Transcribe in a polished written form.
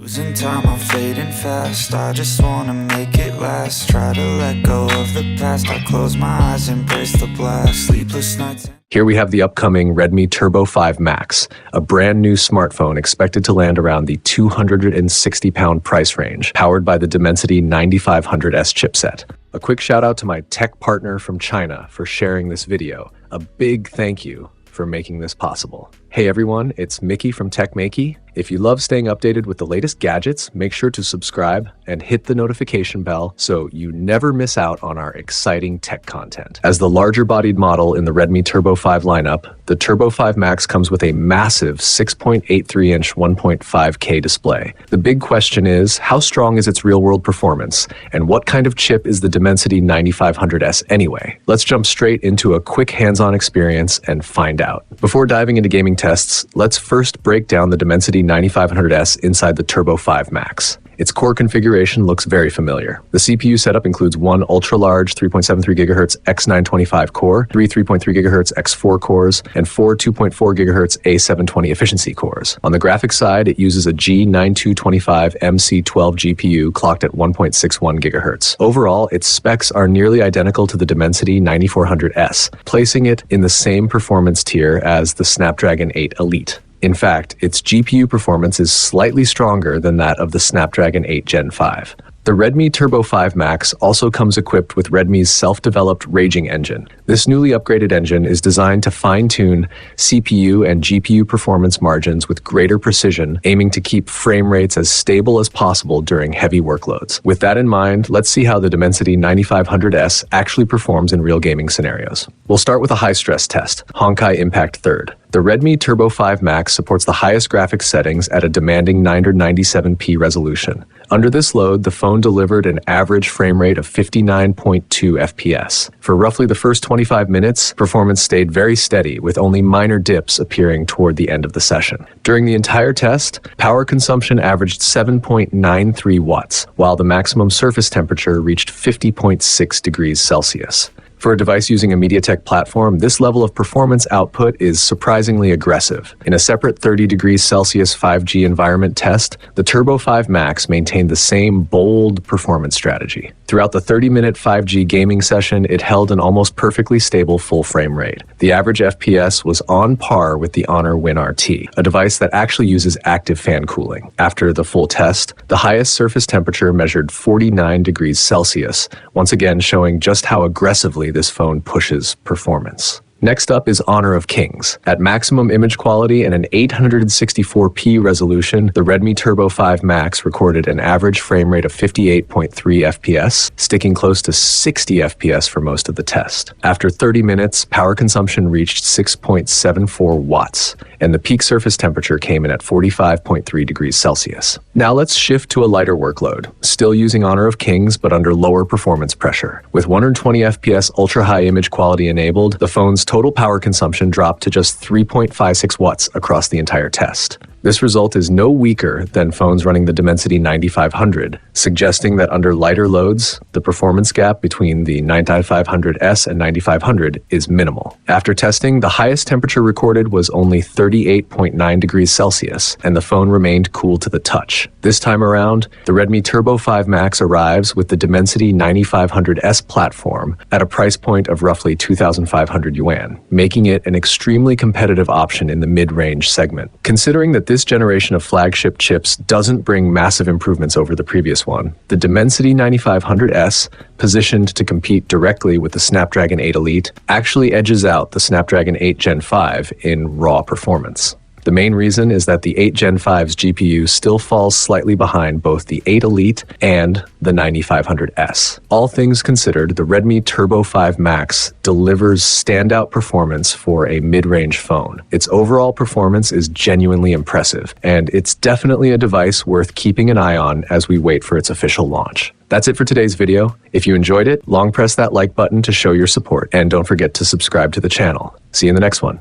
Losing time, I'm fading fast. I just wanna make it last. Try to let go of the past. I close my eyes, embrace the blast. Sleepless nights. Here we have the upcoming Redmi Turbo 5 Max, a brand new smartphone expected to land around the £260 price range, powered by the Dimensity 9500S chipset. A quick shout out to my tech partner from China for sharing this video. A big thank you for making this possible. Hey everyone, it's Mickey from TechMakey. If you love staying updated with the latest gadgets, make sure to subscribe and hit the notification bell so you never miss out on our exciting tech content. As the larger bodied model in the Redmi Turbo 5 lineup, the Turbo 5 Max comes with a massive 6.83-inch 1.5K display. The big question is, how strong is its real-world performance? And what kind of chip is the Dimensity 9500S anyway? Let's jump straight into a quick hands-on experience and find out. Before diving into gaming tests, let's first break down the Dimensity 9500S inside the Turbo 5 Max. Its core configuration looks very familiar. The CPU setup includes one ultra-large 3.73 GHz X925 core, three 3.3 GHz X4 cores, and four 2.4 GHz A720 efficiency cores. On the graphics side, it uses a G9225 MC12 GPU clocked at 1.61 GHz. Overall, its specs are nearly identical to the Dimensity 9400S, placing it in the same performance tier as the Snapdragon 8 Elite. In fact, its GPU performance is slightly stronger than that of the Snapdragon 8 Gen 5. The Redmi Turbo 5 Max also comes equipped with Redmi's self-developed Raging engine. This newly upgraded engine is designed to fine-tune CPU and GPU performance margins with greater precision, aiming to keep frame rates as stable as possible during heavy workloads. With that in mind, let's see how the Dimensity 9500S actually performs in real gaming scenarios. We'll start with a high-stress test, Honkai Impact 3rd. The Redmi Turbo 5 Max supports the highest graphics settings at a demanding 997p resolution. Under this load, the phone delivered an average frame rate of 59.2 FPS. For roughly the first 25 minutes, performance stayed very steady, with only minor dips appearing toward the end of the session. During the entire test, power consumption averaged 7.93 watts, while the maximum surface temperature reached 50.6 degrees Celsius. For a device using a MediaTek platform, this level of performance output is surprisingly aggressive. In a separate 30 degrees Celsius 5G environment test, the Turbo 5 Max maintained the same bold performance strategy. Throughout the 30-minute 5G gaming session, it held an almost perfectly stable full frame rate. The average FPS was on par with the Honor Win RT, a device that actually uses active fan cooling. After the full test, the highest surface temperature measured 49 degrees Celsius, once again showing just how aggressively this phone pushes performance. Next up is Honor of Kings. At maximum image quality and an 864p resolution, the Redmi Turbo 5 Max recorded an average frame rate of 58.3 FPS, sticking close to 60 FPS for most of the test. After 30 minutes, power consumption reached 6.74 watts, and the peak surface temperature came in at 45.3 degrees Celsius. Now let's shift to a lighter workload, still using Honor of Kings but under lower performance pressure. With 120 FPS ultra-high image quality enabled, the phone's total power consumption dropped to just 3.56 watts across the entire test. This result is no weaker than phones running the Dimensity 9500, suggesting that under lighter loads, the performance gap between the 9500S and 9500 is minimal. After testing, the highest temperature recorded was only 38.9 degrees Celsius, and the phone remained cool to the touch. This time around, the Redmi Turbo 5 Max arrives with the Dimensity 9500S platform at a price point of roughly 2,500 yuan, making it an extremely competitive option in the mid-range segment. Considering that this generation of flagship chips doesn't bring massive improvements over the previous one, the Dimensity 9500S, positioned to compete directly with the Snapdragon 8 Elite, actually edges out the Snapdragon 8 Gen 5 in raw performance. The main reason is that the 8 Gen 5's GPU still falls slightly behind both the 8 Elite and the 9500S. All things considered, the Redmi Turbo 5 Max delivers standout performance for a mid-range phone. Its overall performance is genuinely impressive, and it's definitely a device worth keeping an eye on as we wait for its official launch. That's it for today's video. If you enjoyed it, long press that like button to show your support, and don't forget to subscribe to the channel. See you in the next one.